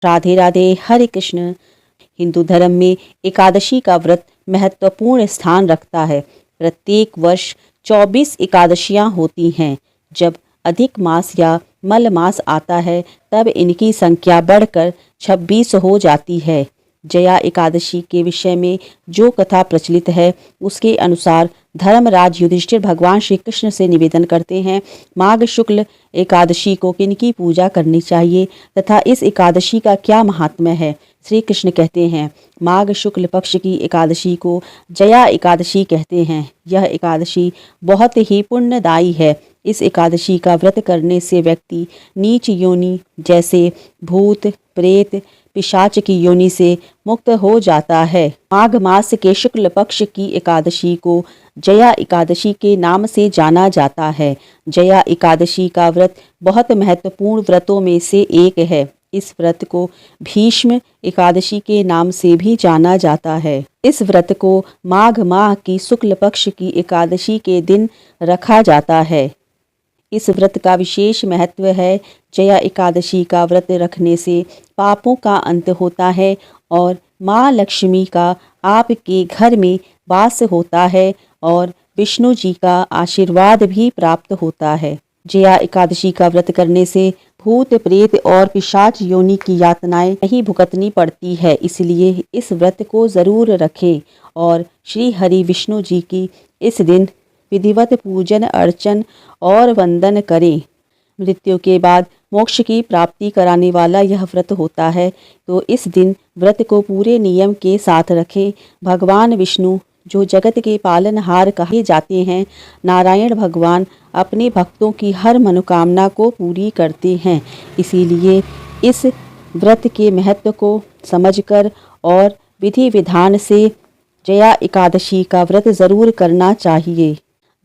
राधे राधे। हरे कृष्ण। हिंदू धर्म में एकादशी का व्रत महत्वपूर्ण स्थान रखता है। प्रत्येक वर्ष 24 एकादशियां होती हैं। जब अधिक मास या मल मास आता है तब इनकी संख्या बढ़कर 26 हो जाती है। जया एकादशी के विषय में जो कथा प्रचलित है उसके अनुसार धर्मराज युधिष्ठिर भगवान श्री कृष्ण से निवेदन करते हैं, माघ शुक्ल एकादशी को किनकी पूजा करनी चाहिए तथा इस एकादशी का क्या महात्म्य है। श्री कृष्ण कहते हैं, माघ शुक्ल पक्ष की एकादशी को जया एकादशी कहते हैं। यह एकादशी बहुत ही पुण्यदायी है। इस एकादशी का व्रत करने से व्यक्ति नीच योनि जैसे भूत, प्रेत, पिशाच की योनि से मुक्त हो जाता है। माघ मास के शुक्ल पक्ष की एकादशी को जया एकादशी के नाम से जाना जाता है। जया एकादशी का व्रत बहुत महत्वपूर्ण व्रतों में से एक है। इस व्रत को भीष्म एकादशी के नाम से भी जाना जाता है। इस व्रत को माघ माह की शुक्ल पक्ष की एकादशी के दिन रखा जाता है। इस व्रत का विशेष महत्व है। जया एकादशी का व्रत रखने से पापों का अंत होता है और माँ लक्ष्मी का आपके घर में वास होता है और विष्णु जी का आशीर्वाद भी प्राप्त होता है। जया एकादशी का व्रत करने से भूत, प्रेत और पिशाच योनि की यातनाएं नहीं भुगतनी पड़ती है। इसलिए इस व्रत को जरूर रखें और श्री हरि विष्णु जी की इस दिन विधिवत पूजन अर्चन और वंदन करें। मृत्यु के बाद मोक्ष की प्राप्ति कराने वाला यह व्रत होता है, तो इस दिन व्रत को पूरे नियम के साथ रखें। भगवान विष्णु जो जगत के पालनहार कहे जाते हैं, नारायण भगवान अपने भक्तों की हर मनोकामना को पूरी करते हैं। इसीलिए इस व्रत के महत्व को समझकर और विधि विधान से जया एकादशी का व्रत जरूर करना चाहिए।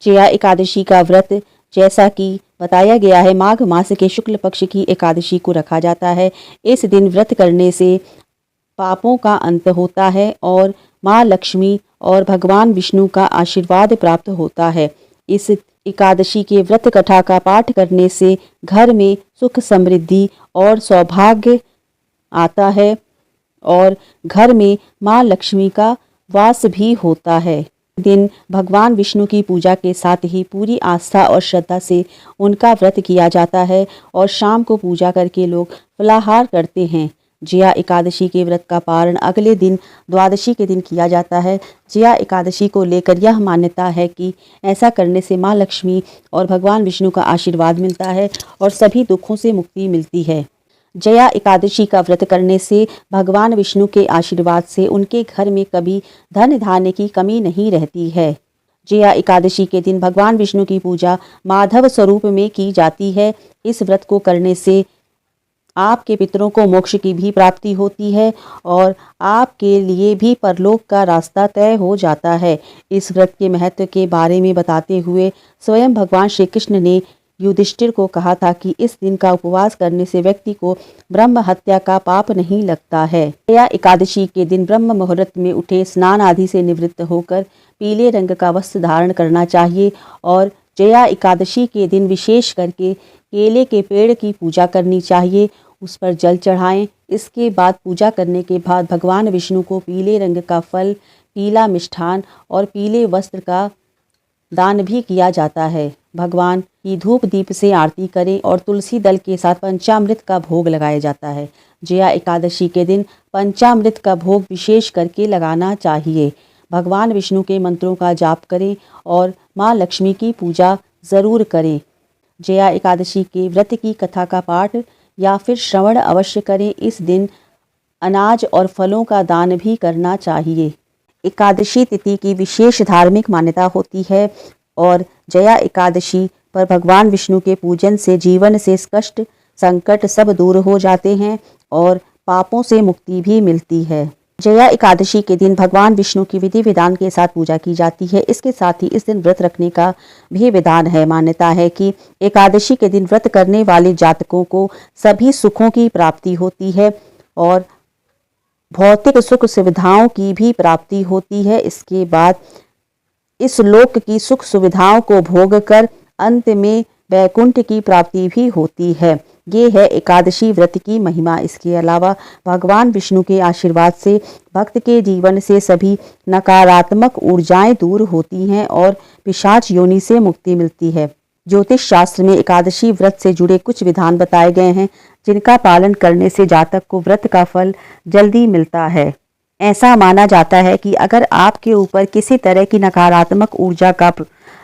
जया एकादशी का व्रत जैसा कि बताया गया है, माघ मास के शुक्ल पक्ष की एकादशी को रखा जाता है। इस दिन व्रत करने से पापों का अंत होता है और माँ लक्ष्मी और भगवान विष्णु का आशीर्वाद प्राप्त होता है। इस एकादशी के व्रत कथा का पाठ करने से घर में सुख समृद्धि और सौभाग्य आता है और घर में माँ लक्ष्मी का वास भी होता है। दिन भगवान विष्णु की पूजा के साथ ही पूरी आस्था और श्रद्धा से उनका व्रत किया जाता है और शाम को पूजा करके लोग फलाहार करते हैं। जया एकादशी के व्रत का पारण अगले दिन द्वादशी के दिन किया जाता है। जया एकादशी को लेकर यह मान्यता है कि ऐसा करने से माँ लक्ष्मी और भगवान विष्णु का आशीर्वाद मिलता है और सभी दुखों से मुक्ति मिलती है। जया एकादशी का व्रत करने से भगवान विष्णु के आशीर्वाद से उनके घर में कभी धन धान्य की कमी नहीं रहती है। जया एकादशी के दिन भगवान विष्णु की पूजा माधव स्वरूप में की जाती है। इस व्रत को करने से आपके पितरों को मोक्ष की भी प्राप्ति होती है और आपके लिए भी परलोक का रास्ता तय हो जाता है। इस व्रत के महत्व के बारे में बताते हुए स्वयं भगवान श्री कृष्ण ने युधिष्ठिर को कहा था कि इस दिन का उपवास करने से व्यक्ति को ब्रह्म हत्या का पाप नहीं लगता है। जया एकादशी के दिन ब्रह्म मुहूर्त में उठे स्नान आदि से निवृत्त होकर पीले रंग का वस्त्र धारण करना चाहिए और जया एकादशी के दिन विशेष करके केले के पेड़ की पूजा करनी चाहिए, उस पर जल चढ़ाएं। इसके बाद पूजा करने के बाद भगवान विष्णु को पीले रंग का फल, पीला मिष्ठान और पीले वस्त्र का दान भी किया जाता है। भगवान की धूप दीप से आरती करें और तुलसी दल के साथ पंचामृत का भोग लगाया जाता है। जया एकादशी के दिन पंचामृत का भोग विशेष करके लगाना चाहिए। भगवान विष्णु के मंत्रों का जाप करें और माँ लक्ष्मी की पूजा ज़रूर करें। जया एकादशी के व्रत की कथा का पाठ या फिर श्रवण अवश्य करें। इस दिन अनाज और फलों का दान भी करना चाहिए। एकादशी तिथि की विशेष धार्मिक मान्यता होती है और जया एकादशी पर भगवान विष्णु के पूजन से जीवन से कष्ट संकट सब दूर हो जाते हैं और पापों से मुक्ति भी मिलती है। जया एकादशी के दिन भगवान विष्णु की विधि विधान के साथ पूजा की जाती है। इसके साथ ही इस दिन व्रत रखने का भी विधान है। मान्यता है कि एकादशी के दिन व्रत करने वाले जातकों को सभी सुखों की प्राप्ति होती है और भौतिक सुख सुविधाओं की भी प्राप्ति होती है। इसके बाद इस लोक की सुख सुविधाओं को भोग कर अंत में वैकुंठ की प्राप्ति भी होती है। ये है एकादशी व्रत की महिमा। इसके अलावा भगवान विष्णु के आशीर्वाद से भक्त के जीवन से सभी नकारात्मक ऊर्जाएं दूर होती हैं और पिशाच योनि से मुक्ति मिलती है। ज्योतिष शास्त्र में एकादशी व्रत से जुड़े कुछ विधान बताए गए हैं जिनका पालन करने से जातक को व्रत का फल जल्दी मिलता है। ऐसा माना जाता है कि अगर आपके ऊपर किसी तरह की नकारात्मक ऊर्जा का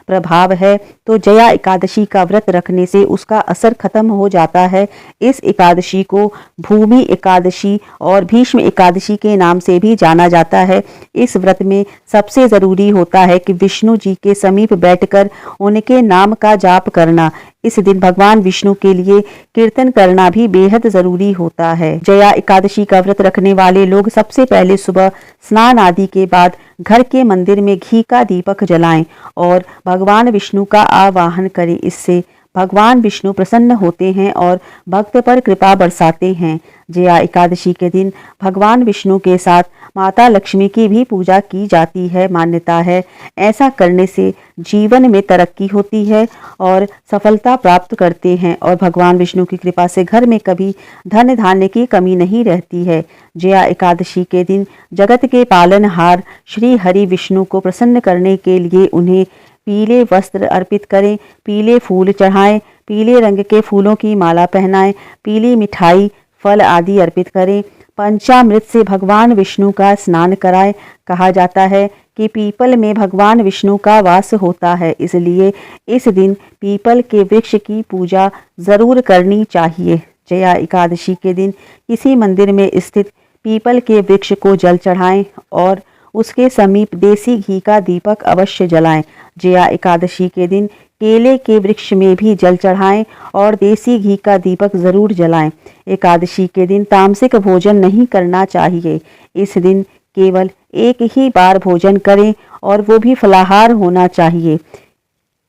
प्रभाव है तो जया एकादशी का व्रत रखने से उसका असर खत्म हो जाता है। इस एकादशी को भूमि एकादशी और भीष्म एकादशी के नाम से भी जाना जाता है। इस व्रत में सबसे जरूरी होता है कि विष्णु जी के समीप बैठकर उनके नाम का जाप करना। इस दिन भगवान विष्णु के लिए कीर्तन करना भी बेहद जरूरी होता है। जया एकादशी का व्रत रखने वाले लोग सबसे पहले सुबह स्नान आदि के बाद घर के मंदिर में घी का दीपक जलाएं और भगवान विष्णु का आवाहन करें। इससे भगवान विष्णु प्रसन्न होते हैं और भक्त पर कृपा बरसाते हैं। जया एकादशी के दिन भगवान विष्णु के साथ माता लक्ष्मी की भी पूजा की जाती है। मान्यता है ऐसा करने से जीवन में तरक्की होती है और सफलता प्राप्त करते हैं और भगवान विष्णु की कृपा से घर में कभी धन धान्य की कमी नहीं रहती है। जया एकादशी के दिन जगत के पालनहार श्री हरि विष्णु को प्रसन्न करने के लिए उन्हें पीले वस्त्र अर्पित करें, पीले फूल चढ़ाएं, पीले रंग के फूलों की माला पहनाएं, पीली मिठाई फल आदि अर्पित करें, पंचामृत से भगवान विष्णु का स्नान कराएं। कहा जाता है कि पीपल में भगवान विष्णु का वास होता है, इसलिए इस दिन पीपल के वृक्ष की पूजा जरूर करनी चाहिए। जया एकादशी के दिन किसी मंदिर में स्थित पीपल के वृक्ष को जल चढ़ाएं और उसके समीप देसी घी का दीपक अवश्य जलाएं। जया एकादशी के दिन केले के वृक्ष में भी जल चढ़ाएं और देसी घी का दीपक जरूर जलाएं। एकादशी के दिन तामसिक भोजन नहीं करना चाहिए। इस दिन केवल एक ही बार भोजन करें और वो भी फलाहार होना चाहिए।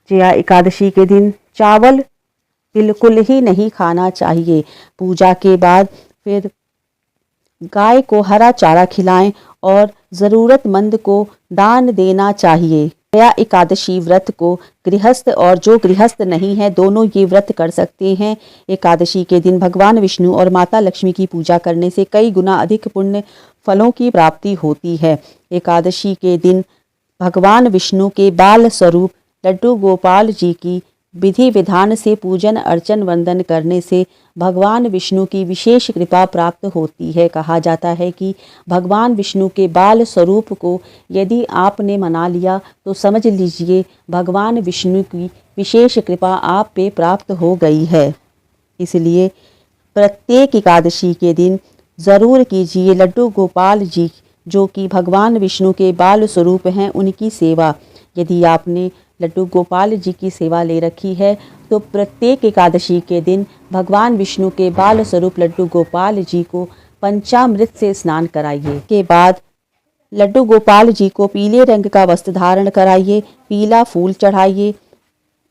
जया एकादशी के दिन चावल बिल्कुल ही नहीं खाना चाहिए। पूजा के बाद फिर गाय को हरा चारा खिलाएं और ज़रूरतमंद को दान देना चाहिए। जया एकादशी व्रत को गृहस्थ और जो गृहस्थ नहीं है दोनों ये व्रत कर सकते हैं। एकादशी के दिन भगवान विष्णु और माता लक्ष्मी की पूजा करने से कई गुना अधिक पुण्य फलों की प्राप्ति होती है। एकादशी के दिन भगवान विष्णु के बाल स्वरूप लड्डू गोपाल जी की विधि विधान से पूजन अर्चन वंदन करने से भगवान विष्णु की विशेष कृपा प्राप्त होती है। कहा जाता है कि भगवान विष्णु के बाल स्वरूप को यदि आपने मना लिया तो समझ लीजिए भगवान विष्णु की विशेष कृपा आप पे प्राप्त हो गई है। इसलिए प्रत्येक एकादशी के दिन ज़रूर कीजिए लड्डू गोपाल जी जो कि भगवान विष्णु के बाल स्वरूप हैं उनकी सेवा। यदि आपने लड्डू गोपाल जी की सेवा ले रखी है तो प्रत्येक एकादशी के दिन भगवान विष्णु के बाल स्वरूप लड्डू गोपाल जी को पंचामृत से स्नान कराइए। के बाद लड्डू गोपाल जी को पीले रंग का वस्त्र धारण कराइए, पीला फूल चढ़ाइए,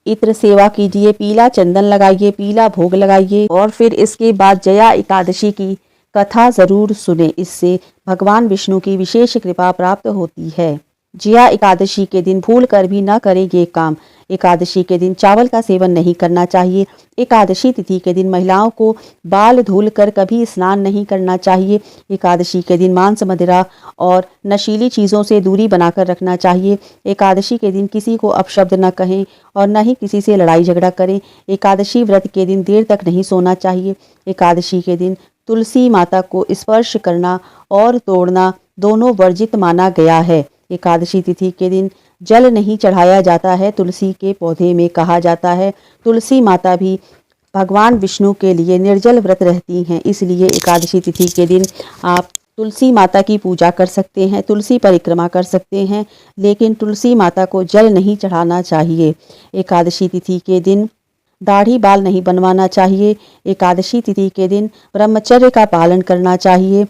इत्र सेवा कीजिए, पीला चंदन लगाइए, पीला भोग लगाइए और फिर इसके बाद जया एकादशी की कथा ज़रूर सुने। इससे भगवान विष्णु की विशेष कृपा प्राप्त होती है। जया एकादशी के दिन भूल कर भी न करें ये काम। एकादशी के दिन चावल का सेवन नहीं करना चाहिए। एकादशी तिथि के दिन महिलाओं को बाल धुल कर कभी स्नान नहीं करना चाहिए। एकादशी के दिन मांस मदिरा और नशीली चीज़ों से दूरी बनाकर रखना चाहिए। एकादशी के दिन किसी को अपशब्द न कहें और न ही किसी से लड़ाई झगड़ा करें। एकादशी व्रत के दिन देर तक नहीं सोना चाहिए। एकादशी के दिन तुलसी माता को स्पर्श करना और तोड़ना दोनों वर्जित माना गया है। एकादशी तिथि के दिन जल नहीं चढ़ाया जाता है तुलसी के पौधे में। कहा जाता है तुलसी माता भी भगवान विष्णु के लिए निर्जल व्रत रहती हैं, इसलिए एकादशी तिथि के दिन आप तुलसी माता की पूजा कर सकते हैं, तुलसी परिक्रमा कर सकते हैं, लेकिन तुलसी माता को जल नहीं चढ़ाना चाहिए। एकादशी तिथि के दिन दाढ़ी बाल नहीं बनवाना चाहिए। एकादशी तिथि के दिन ब्रह्मचर्य का पालन करना चाहिए।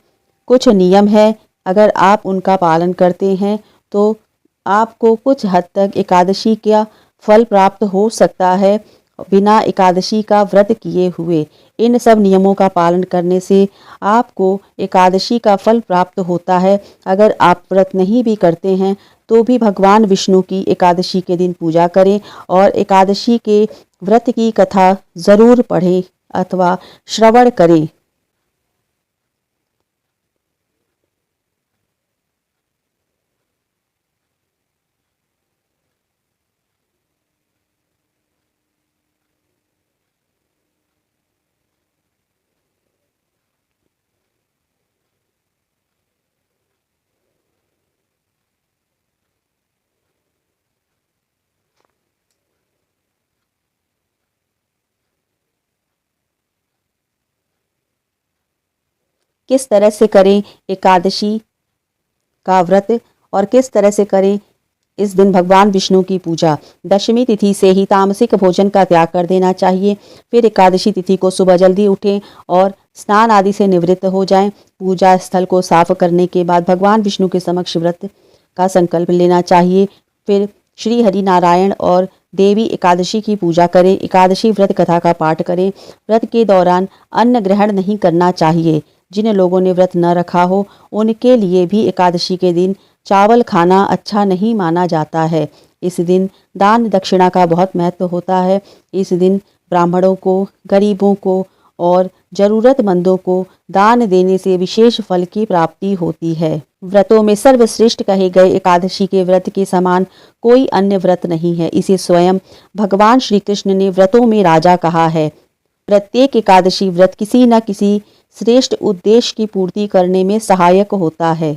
कुछ नियम है, अगर आप उनका पालन करते हैं तो आपको कुछ हद तक एकादशी का फल प्राप्त हो सकता है बिना एकादशी का व्रत किए हुए। इन सब नियमों का पालन करने से आपको एकादशी का फल प्राप्त होता है। अगर आप व्रत नहीं भी करते हैं तो भी भगवान विष्णु की एकादशी के दिन पूजा करें और एकादशी के व्रत की कथा ज़रूर पढ़ें। अथवा श्रवण करें। किस तरह से करें एकादशी का व्रत और किस तरह से करें इस दिन भगवान विष्णु की पूजा। दशमी तिथि से ही तामसिक भोजन का त्याग कर देना चाहिए। फिर एकादशी तिथि को सुबह जल्दी उठें और स्नान आदि से निवृत्त हो जाएं। पूजा स्थल को साफ करने के बाद भगवान विष्णु के समक्ष व्रत का संकल्प लेना चाहिए। फिर श्री हरि नारायण और देवी एकादशी की पूजा करें। एकादशी व्रत कथा का पाठ करें। व्रत के दौरान अन्न ग्रहण नहीं करना चाहिए। जिन लोगों ने व्रत न रखा हो उनके लिए भी एकादशी के दिन चावल खाना अच्छा नहीं माना जाता है। इस दिन दान दक्षिणा का बहुत महत्व होता है। इस दिन ब्राह्मणों को, गरीबों को और ज़रूरतमंदों को दान देने से विशेष फल की प्राप्ति होती है। व्रतों में सर्वश्रेष्ठ कहे गए एकादशी के व्रत के समान कोई अन्य व्रत नहीं है। इसे स्वयं भगवान श्री कृष्ण ने व्रतों में राजा कहा है। प्रत्येक एकादशी व्रत किसी न किसी श्रेष्ठ उद्देश्य की पूर्ति करने में सहायक होता है।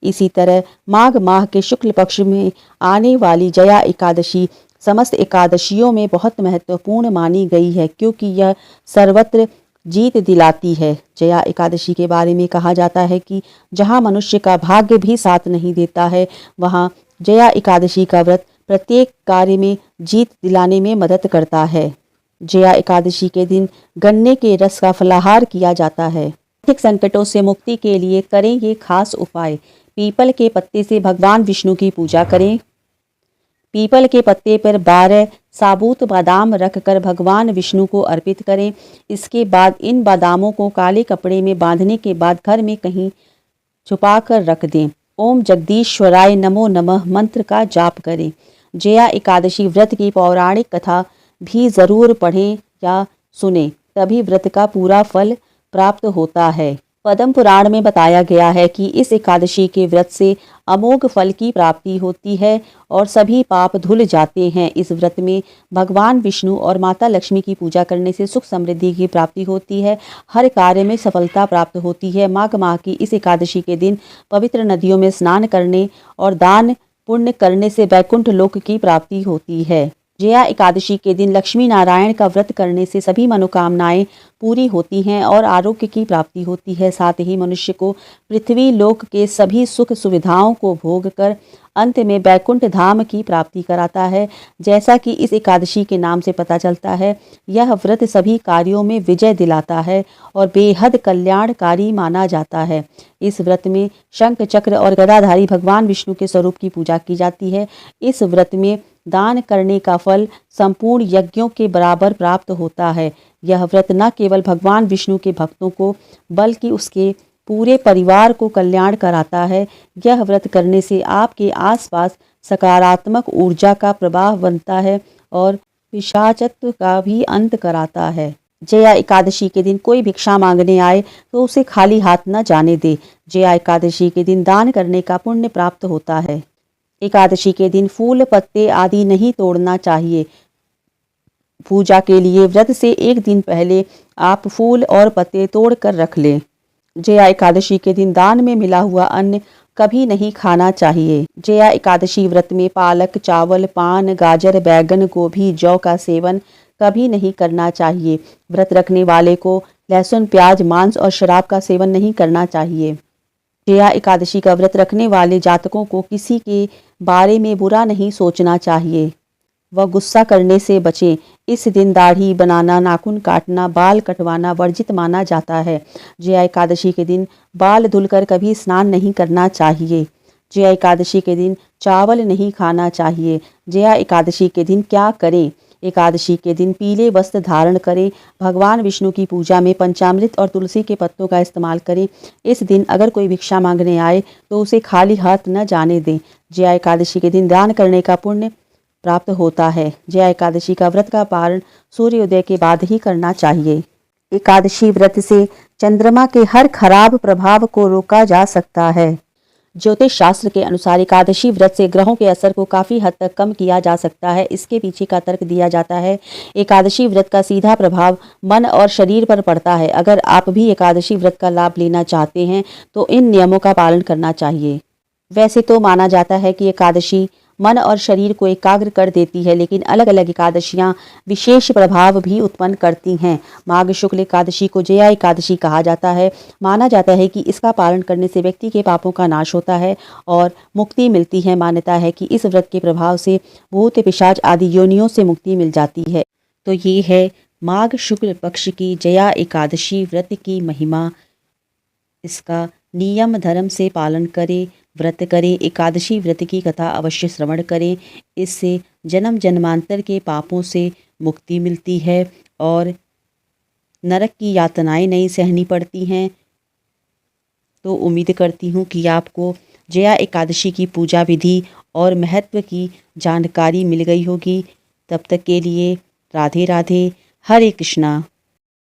इसी तरह माघ माह के शुक्ल पक्ष में आने वाली जया एकादशी समस्त एकादशियों में बहुत महत्वपूर्ण मानी गई है, क्योंकि यह सर्वत्र जीत दिलाती है। जया एकादशी के बारे में कहा जाता है कि जहाँ मनुष्य का भाग्य भी साथ नहीं देता है, वहाँ जया एकादशी का व्रत प्रत्येक कार्य में जीत दिलाने में मदद करता है। जया एकादशी के दिन गन्ने के रस का फलाहार किया जाता है। आर्थिक संकटों से मुक्ति के लिए करें ये खास उपाय। पीपल के पत्ते से भगवान विष्णु की पूजा करें। पीपल के पत्ते पर 12 साबुत बादाम रखकर भगवान विष्णु को अर्पित करें। इसके बाद इन बादामों को काले कपड़े में बांधने के बाद घर में कहीं छुपा कर रख दें। ओम जगदीश्वराय नमो नमः मंत्र का जाप करें। जया एकादशी व्रत की पौराणिक कथा भी ज़रूर पढ़ें या सुने, तभी व्रत का पूरा फल प्राप्त होता है। पद्म पुराण में बताया गया है कि इस एकादशी के व्रत से अमोघ फल की प्राप्ति होती है और सभी पाप धुल जाते हैं। इस व्रत में भगवान विष्णु और माता लक्ष्मी की पूजा करने से सुख समृद्धि की प्राप्ति होती है। हर कार्य में सफलता प्राप्त होती है। माघ माह की इस एकादशी के दिन पवित्र नदियों में स्नान करने और दान पुण्य करने से वैकुंठ लोक की प्राप्ति होती है। जया एकादशी के दिन लक्ष्मी नारायण का व्रत करने से सभी मनोकामनाएं पूरी होती हैं और आरोग्य की प्राप्ति होती है। साथ ही मनुष्य को पृथ्वी लोक के सभी सुख सुविधाओं को भोग कर अंत में वैकुंठ धाम की प्राप्ति कराता है। जैसा कि इस एकादशी के नाम से पता चलता है, यह व्रत सभी कार्यों में विजय दिलाता है और बेहद कल्याणकारी माना जाता है। इस व्रत में शंख चक्र और गदाधारी भगवान विष्णु के स्वरूप की पूजा की जाती है। इस व्रत में दान करने का फल संपूर्ण यज्ञों के बराबर प्राप्त होता है। यह व्रत न केवल भगवान विष्णु के भक्तों को बल्कि उसके पूरे परिवार को कल्याण कराता है। यह व्रत करने से आपके आसपास सकारात्मक ऊर्जा का प्रवाह बनता है और पिशाचत्व का भी अंत कराता है। जया एकादशी के दिन कोई भिक्षा मांगने आए तो उसे खाली हाथ न जाने दे। जया एकादशी के दिन दान करने का पुण्य प्राप्त होता है। एकादशी के दिन फूल पत्ते आदि नहीं तोड़ना चाहिए। पूजा के लिए व्रत से एक दिन पहले आप फूल और पत्ते तोड़ कर रख लें। जया एकादशी के दिन दान में मिला हुआ अन्न कभी नहीं खाना चाहिए। जया एकादशी व्रत में पालक, चावल, पान, गाजर, बैगन, गोभी, जौ का सेवन कभी नहीं करना चाहिए। व्रत रखने वाले को लहसुन, प्याज, मांस और शराब का सेवन नहीं करना चाहिए। जया एकादशी का व्रत रखने वाले जातकों को किसी के बारे में बुरा नहीं सोचना चाहिए। वह गुस्सा करने से बचें। इस दिन दाढ़ी बनाना, नाखून काटना, बाल कटवाना वर्जित माना जाता है। जया एकादशी के दिन बाल धुलकर कभी स्नान नहीं करना चाहिए। जया एकादशी के दिन चावल नहीं खाना चाहिए। जया एकादशी के दिन क्या करें? एकादशी के दिन पीले वस्त्र धारण करें। भगवान विष्णु की पूजा में पंचामृत और तुलसी के पत्तों का इस्तेमाल करें। इस दिन अगर कोई भिक्षा मांगने आए तो उसे खाली हाथ न जाने दें। जया एकादशी के दिन दान करने का पुण्य प्राप्त होता है। जया एकादशी का व्रत का पारण सूर्योदय के बाद ही करना चाहिए। एकादशी व्रत से चंद्रमा के हर खराब प्रभाव को रोका जा सकता है। ज्योतिष शास्त्र के अनुसार एकादशी व्रत से ग्रहों के असर को काफ़ी हद तक कम किया जा सकता है। इसके पीछे का तर्क दिया जाता है, एकादशी व्रत का सीधा प्रभाव मन और शरीर पर पड़ता है। अगर आप भी एकादशी व्रत का लाभ लेना चाहते हैं तो इन नियमों का पालन करना चाहिए। वैसे तो माना जाता है कि एकादशी मन और शरीर को एकाग्र कर देती है, लेकिन अलग अलग एकादशियां विशेष प्रभाव भी उत्पन्न करती हैं। माघ शुक्ल एकादशी को जया एकादशी कहा जाता है। माना जाता है कि इसका पालन करने से व्यक्ति के पापों का नाश होता है और मुक्ति मिलती है। मान्यता है कि इस व्रत के प्रभाव से भूत पिशाच आदि योनियों से मुक्ति मिल जाती है। तो ये है माघ शुक्ल पक्ष की जया एकादशी व्रत की महिमा। इसका नियम धर्म से पालन करें, व्रत करें। एकादशी व्रत की कथा अवश्य श्रवण करें। इससे जन्म जन्मांतर के पापों से मुक्ति मिलती है और नरक की यातनाएं नहीं सहनी पड़ती हैं। तो उम्मीद करती हूँ कि आपको जया एकादशी की पूजा विधि और महत्व की जानकारी मिल गई होगी। तब तक के लिए राधे राधे, हरे कृष्णा।